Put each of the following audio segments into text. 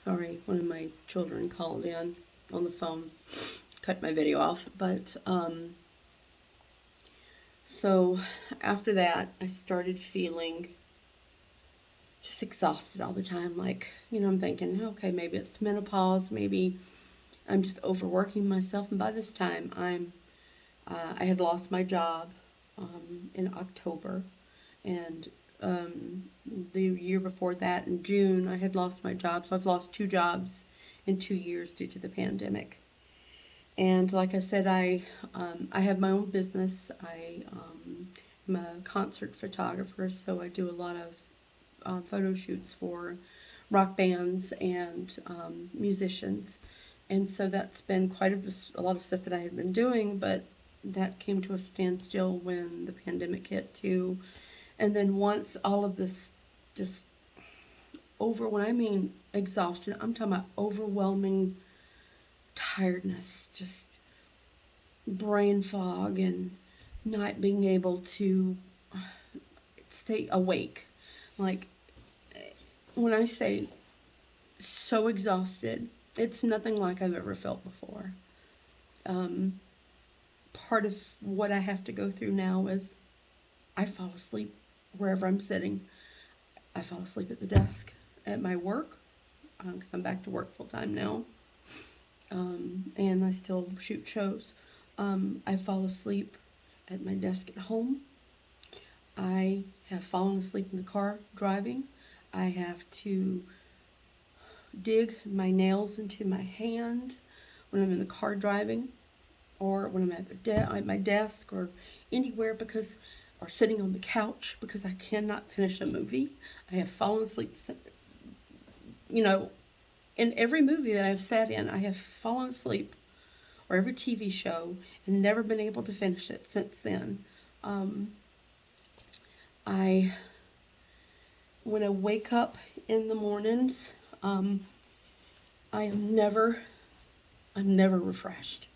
Sorry, one of my children called in on the phone, cut my video off. But so after that, I started feeling just exhausted all the time. Like, I'm thinking, okay, maybe it's menopause, maybe I'm just overworking myself. And by this time, I had lost my job in October, and the year before that, in June, I had lost my job. So I've lost 2 jobs in 2 years due to the pandemic. And like I said, I have my own business. I'm a concert photographer, so I do a lot of photo shoots for rock bands and musicians. And so that's been quite a lot of stuff that I had been doing, but that came to a standstill when the pandemic hit too. And then once all of this just when I mean exhaustion, I'm talking about overwhelming tiredness, just brain fog and not being able to stay awake. Like, when I say so exhausted, it's nothing like I've ever felt before. Part of what I have to go through now is I fall asleep wherever I'm sitting. I fall asleep at the desk at my work, because I'm back to work full time now, and I still shoot shows. I fall asleep at my desk at home. I have fallen asleep in the car driving. I have to dig my nails into my hand when I'm in the car driving, or when I'm at my desk, or anywhere, or sitting on the couch, because I cannot finish a movie. I have fallen asleep, in every movie that I've sat in, I have fallen asleep, or every TV show, and never been able to finish it since then. When I wake up in the mornings, I'm never refreshed.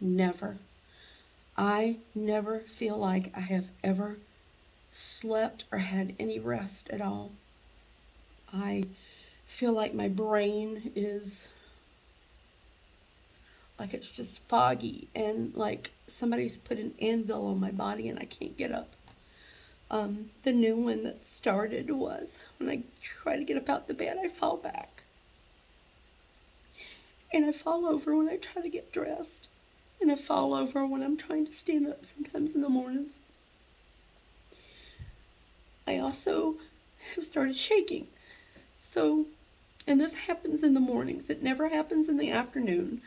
Never. I never feel like I have ever slept or had any rest at all. I feel like my brain is like it's just foggy, and like somebody's put an anvil on my body and I can't get up. The new one that started was when I try to get up out the bed, I fall back. And I fall over when I try to get dressed. And I fall over when I'm trying to stand up sometimes in the mornings. I also have started shaking. So, and this happens in the mornings. It never happens in the afternoon.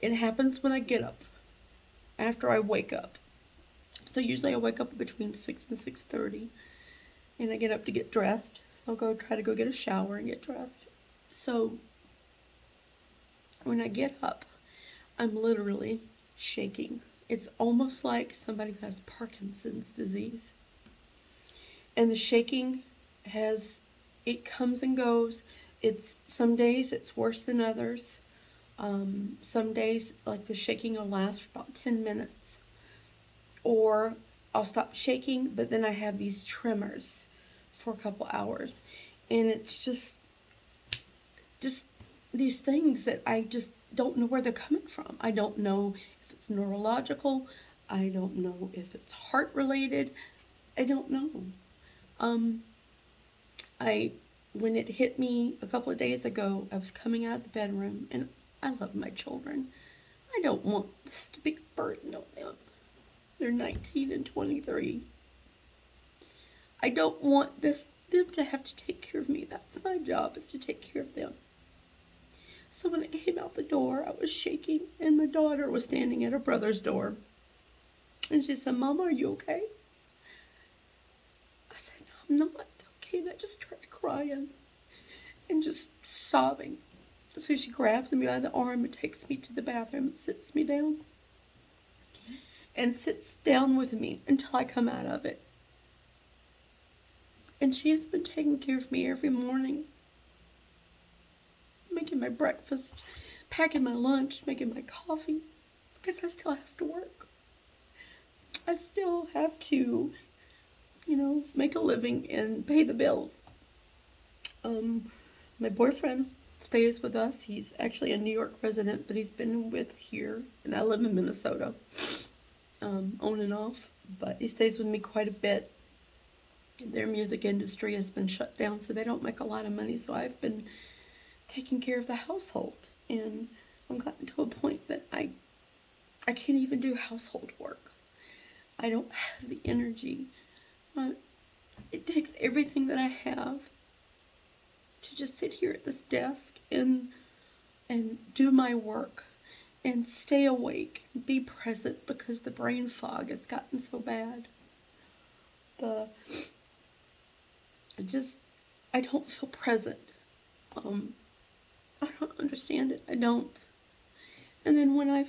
It happens when I get up, after I wake up. So usually I wake up between 6 and 6:30, and I get up to get dressed. So I'll try to go get a shower and get dressed. So when I get up, I'm literally shaking. It's almost like somebody who has Parkinson's disease. And the shaking it comes and goes. Some days it's worse than others. Some days, like, the shaking will last for about 10 minutes. Or I'll stop shaking, but then I have these tremors for a couple hours. And it's just these things that I just don't know where they're coming from. I don't know if it's neurological. I don't know if it's heart related. I don't know. When it hit me a couple of days ago, I was coming out of the bedroom, and I love my children. I don't want this to be a burden on them. They're 19 and 23. I don't want them to have to take care of me. That's my job, is to take care of them. So when I came out the door, I was shaking, and my daughter was standing at her brother's door. And she said, "Mama, are you okay?" I said, "No, I'm not okay." And I just started crying and just sobbing. So she grabs me by the arm and takes me to the bathroom and sits me down. And sits down with me until I come out of it. And she has been taking care of me every morning. Making my breakfast, packing my lunch, making my coffee. Because I still have to work. I still have to, make a living and pay the bills. My boyfriend stays with us. He's actually a New York resident, but he's been with here, and I live in Minnesota, on and off. But he stays with me quite a bit. Their music industry has been shut down, so they don't make a lot of money. So I've been taking care of the household, and I've gotten to a point that I can't even do household work. I don't have the energy. It takes everything that I have to just sit here at this desk and do my work and stay awake and be present, because the brain fog has gotten so bad. I don't feel present. I don't understand it. I don't. And then when I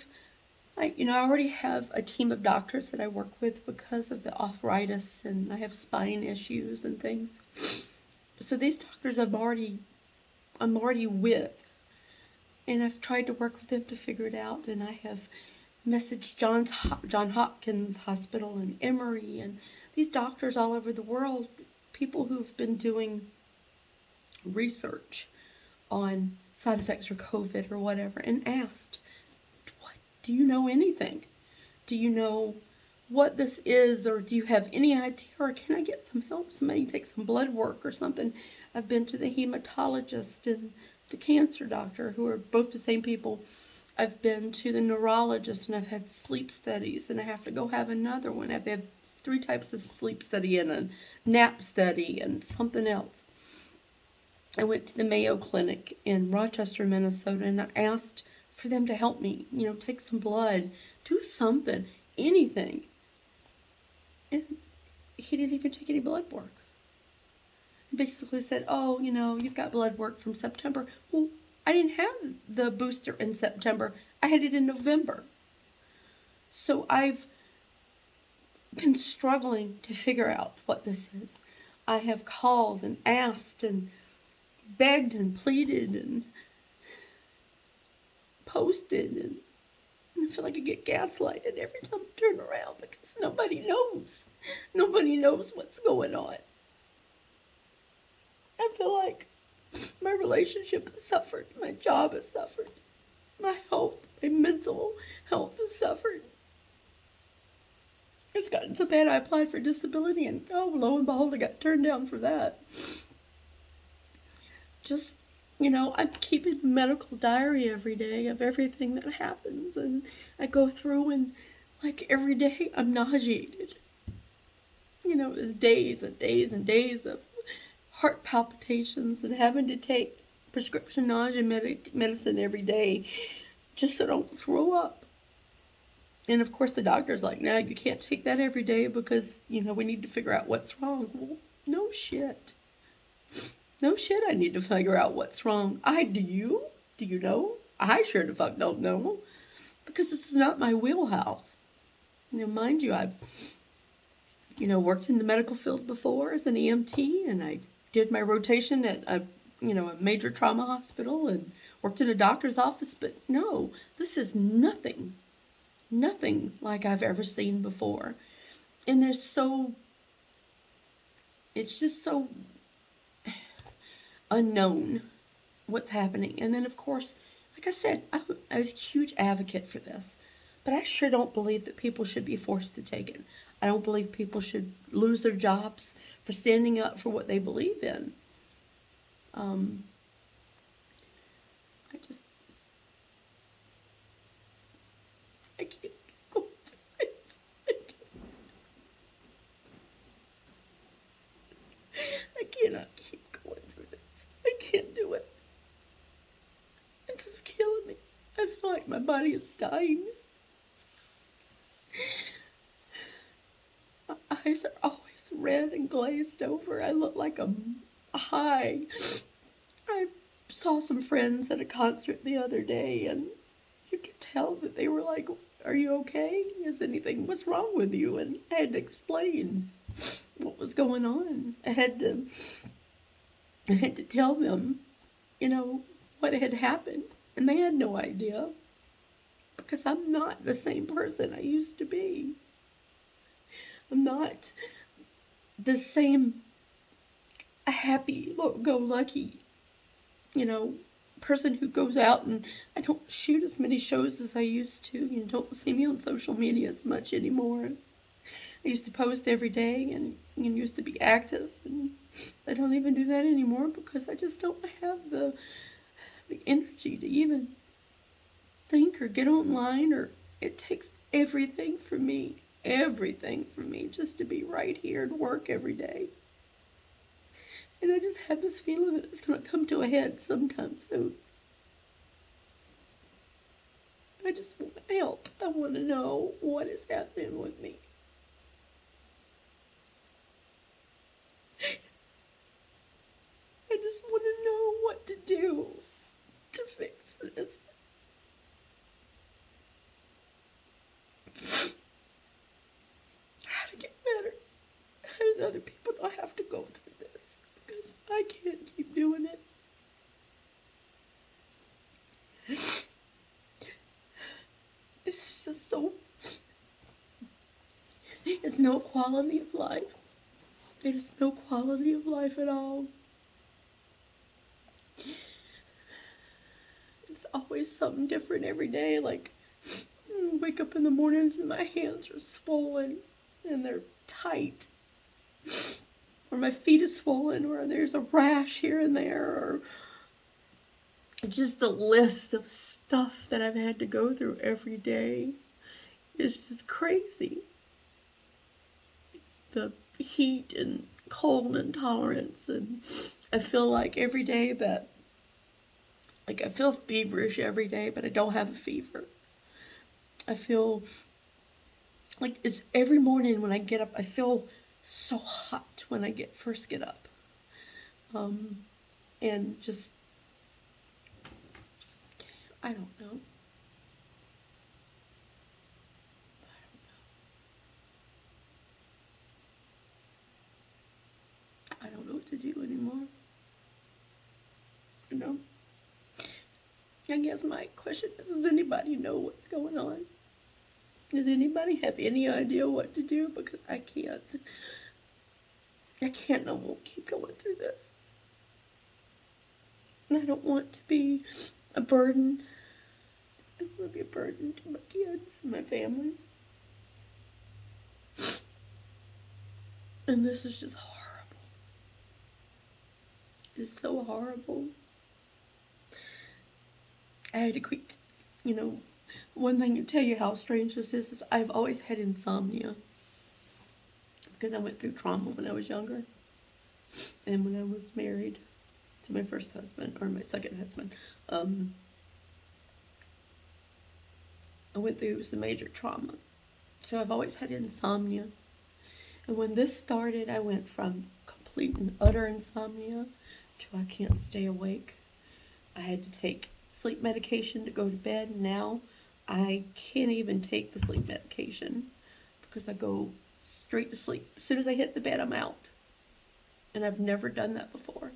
already have a team of doctors that I work with because of the arthritis, and I have spine issues and things. So these doctors I'm already with, and I've tried to work with them to figure it out. And I have messaged John Hopkins Hospital and Emory and these doctors all over the world, people who've been doing research on side effects for COVID or whatever, and asked, do you know anything? Do you know what this is, or do you have any idea, or can I get some help? Somebody take some blood work or something. I've been to the hematologist and the cancer doctor, who are both the same people. I've been to the neurologist, and I've had sleep studies, and I have to go have another one. I've had 3 types of sleep study and a nap study and something else. I went to the Mayo Clinic in Rochester, Minnesota, and I asked for them to help me, take some blood, do something, anything. And he didn't even take any blood work. He basically said, oh, you've got blood work from September. Well, I didn't have the booster in September. I had it in November. So I've been struggling to figure out what this is. I have called and asked and begged and pleaded and posted, and I feel like I get gaslighted every time I turn around, because nobody knows. Nobody knows what's going on. I feel like my relationship has suffered. My job has suffered. My health, my mental health has suffered. It's gotten so bad I applied for disability, and lo and behold, I got turned down for that. Just, I'm keeping a medical diary every day of everything that happens, and I go through, and every day I'm nauseated. It's days and days and days of heart palpitations and having to take prescription nausea medicine every day just so I don't throw up. And of course the doctor's like, no, you can't take that every day because, we need to figure out what's wrong. Well, no shit. No shit, I need to figure out what's wrong. Do you? Do you know? I sure the fuck don't know. Because this is not my wheelhouse. Mind you, I've, worked in the medical field before as an EMT, and I did my rotation at a major trauma hospital and worked in a doctor's office. But no, this is nothing like I've ever seen before. And it's just so unknown what's happening. And then, of course, like I said, I was a huge advocate for this, but I sure don't believe that people should be forced to take it. I don't believe people should lose their jobs for standing up for what they believe in. I can't go through this. I cannot keep going through this. I can't do it. It's just killing me. I feel like my body is dying. My eyes are always red and glazed over. I look like I'm high. I saw some friends at a concert the other day, and you could tell that they were like, are you okay? What's wrong with you? And I had to explain what was going on. I had to tell them, what had happened. And they had no idea, because I'm not the same person I used to be. I'm not the same happy, go-lucky, person who goes out, and I don't shoot as many shows as I used to. You don't see me on social media as much anymore. I used to post every day and used to be active, and I don't even do that anymore because I just don't have the energy to even think or get online, or it takes everything from me just to be right here and work every day. And I just have this feeling that it's going to come to a head sometime soon. I just want help. I want to know what is happening with me. I just want to know what to do to fix this. How to get better. How does other people not have to go through this? Because I can't keep doing it. It's just so... It's no quality of life. It is no quality of life at all. It's always something different every day. Like, I wake up in the mornings and my hands are swollen and they're tight. Or my feet are swollen, or there's a rash here and there, or just the list of stuff that I've had to go through every day is just crazy. The heat and cold intolerance, and I feel like every day that, like, I feel feverish every day, but I don't have a fever. I feel like it's every morning when I get up, I feel so hot when I first get up. And just, I don't know. I don't know what to do anymore. You know? I guess my question is, does anybody know what's going on? Does anybody have any idea what to do? Because I can't no more keep going through this. And I don't want to be a burden. I don't want to be a burden to my kids and my family. And this is just horrible. It's so horrible. I had to quit, one thing to tell you how strange this is I've always had insomnia. Because I went through trauma when I was younger. And when I was married to my first husband, or my second husband, I went through some major trauma. So I've always had insomnia. And when this started, I went from complete and utter insomnia to I can't stay awake. I had to take sleep medication to go to bed. Now I can't even take the sleep medication because I go straight to sleep. As soon as I hit the bed, I'm out. And I've never done that before.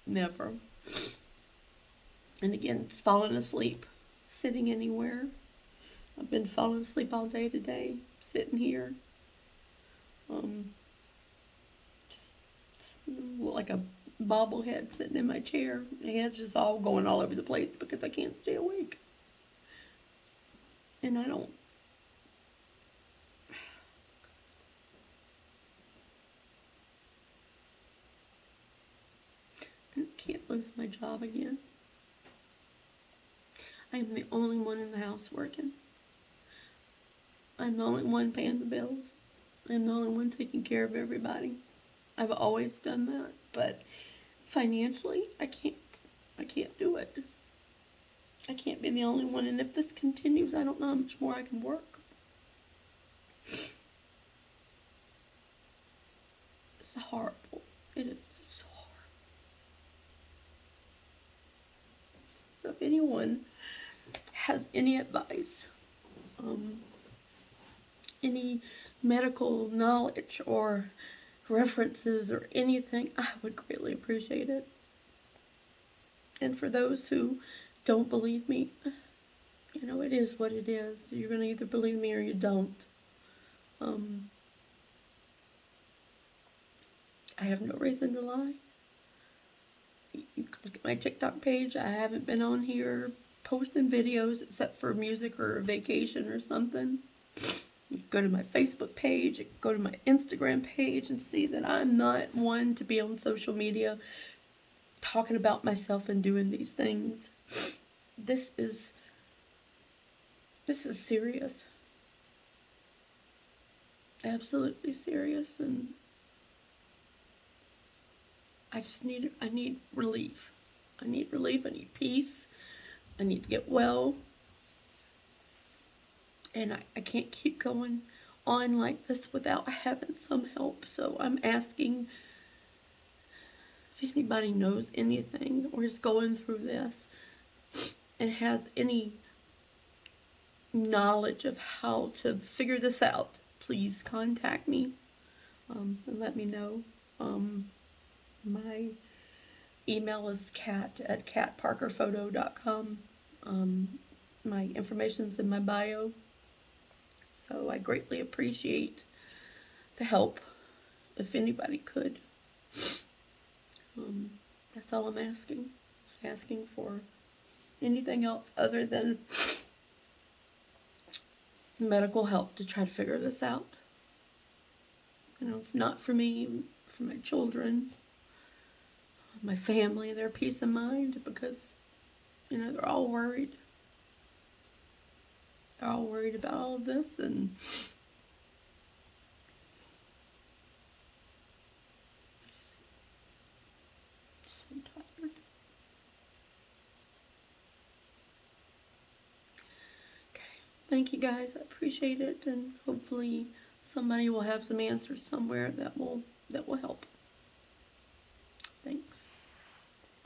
Never. And again, it's falling asleep, sitting anywhere. I've been falling asleep all day today, sitting here. Just like a bobblehead sitting in my chair. My head's just all going all over the place because I can't stay awake. And I can't lose my job again. I am the only one in the house working. I'm the only one paying the bills. I'm the only one taking care of everybody. I've always done that, but financially, I can't do it. I can't be the only one, and if this continues, I don't know how much more I can work. It's horrible. It is so horrible. So if anyone has any advice, any medical knowledge or references or anything, I would greatly appreciate it. And for those who don't believe me, it is what it is. You're going to either believe me or you don't. I have no reason to lie. You can look at my TikTok page. I haven't been on here posting videos except for music or a vacation or something. You can go to my Facebook page, you can go to my Instagram page and see that I'm not one to be on social media talking about myself and doing these things. This is serious. Absolutely serious, and I need relief. I need relief, I need peace. I need to get well. And I can't keep going on like this without having some help. So I'm asking if anybody knows anything or is going through this and has any knowledge of how to figure this out, please contact me and let me know. My email is cat@catparkerphoto.com. My information's in my bio. So I greatly appreciate the help if anybody could. That's all I'm asking. Asking for anything else other than medical help to try to figure this out. If not for me, for my children, my family, their peace of mind, because, they're all worried. They're all worried about all of this, and so tired. Okay, thank you guys. I appreciate it, and hopefully somebody will have some answers somewhere that will help. Thanks.